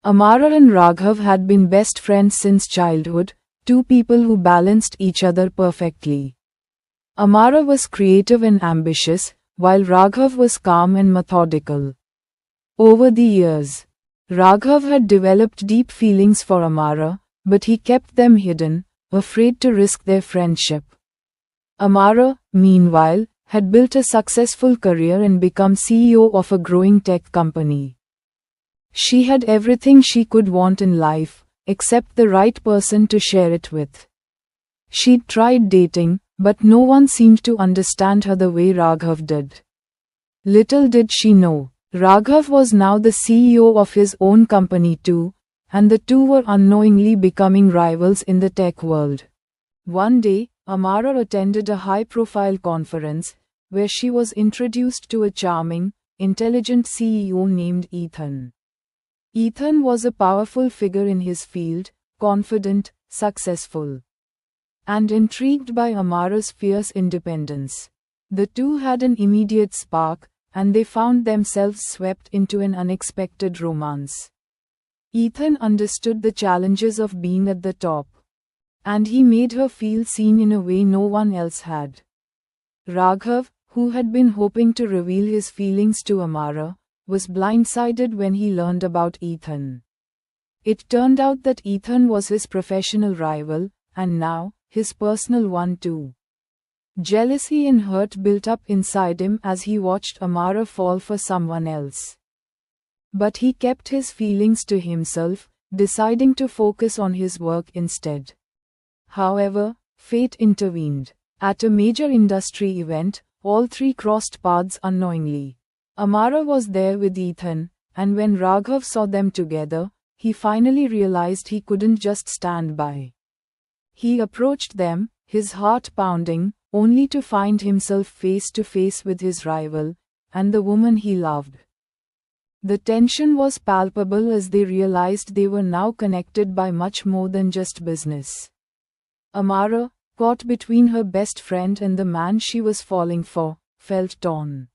Amara and Raghav had been best friends since childhood, two people who balanced each other perfectly. Amara was creative and ambitious, while Raghav was calm and methodical. Over the years, Raghav had developed deep feelings for Amara, but he kept them hidden, afraid to risk their friendship. Amara, meanwhile, had built a successful career and become CEO of a growing tech company. She had everything she could want in life, except the right person to share it with. She'd tried dating, but no one seemed to understand her the way Raghav did. Little did she know, Raghav was now the CEO of his own company too, and the two were unknowingly becoming rivals in the tech world. One day, Amara attended a high-profile conference, where she was introduced to a charming, intelligent CEO named Ethan. Ethan was a powerful figure in his field, confident, successful, and intrigued by Amara's fierce independence. The two had an immediate spark, and they found themselves swept into an unexpected romance. Ethan understood the challenges of being at the top, and he made her feel seen in a way no one else had. Raghav, who had been hoping to reveal his feelings to Amara, was blindsided when he learned about Ethan. It turned out that Ethan was his professional rival, and now, his personal one too. Jealousy and hurt built up inside him as he watched Amara fall for someone else. But he kept his feelings to himself, deciding to focus on his work instead. However, fate intervened. At a major industry event, all three crossed paths unknowingly. Amara was there with Ethan, and when Raghav saw them together, he finally realized he couldn't just stand by. He approached them, his heart pounding, only to find himself face to face with his rival, and the woman he loved. The tension was palpable as they realized they were now connected by much more than just business. Amara, caught between her best friend and the man she was falling for, felt torn.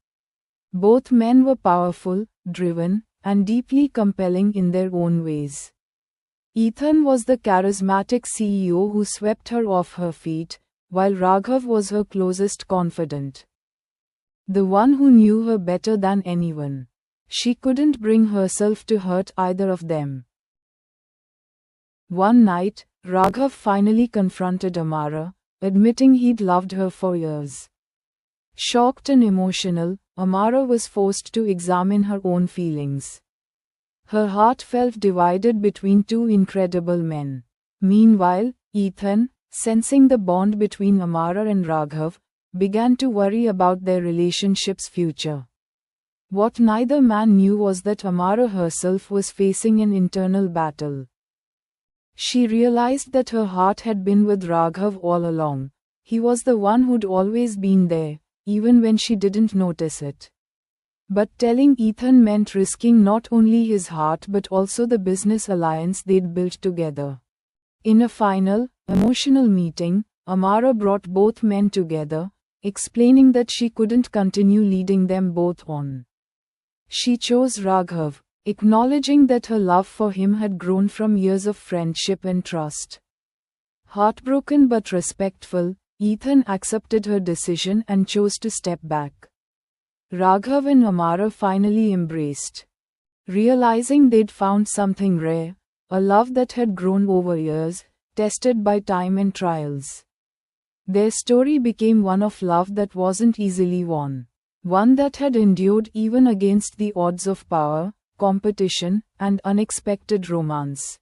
Both men were powerful, driven, and deeply compelling in their own ways. Ethan was the charismatic CEO who swept her off her feet, while Raghav was her closest confidant. The one who knew her better than anyone. She couldn't bring herself to hurt either of them. One night, Raghav finally confronted Amara, admitting he'd loved her for years. Shocked and emotional, Amara was forced to examine her own feelings. Her heart felt divided between two incredible men. Meanwhile, Ethan, sensing the bond between Amara and Raghav, began to worry about their relationship's future. What neither man knew was that Amara herself was facing an internal battle. She realized that her heart had been with Raghav all along. He was the one who'd always been there, even when she didn't notice it. But telling Ethan meant risking not only his heart but also the business alliance they'd built together. In a final, emotional meeting, Amara brought both men together, explaining that she couldn't continue leading them both on. She chose Raghav, acknowledging that her love for him had grown from years of friendship and trust. Heartbroken but respectful, Ethan accepted her decision and chose to step back. Raghav and Amara finally embraced, realizing they'd found something rare, a love that had grown over years, tested by time and trials. Their story became one of love that wasn't easily won, one that had endured even against the odds of power, competition, and unexpected romance.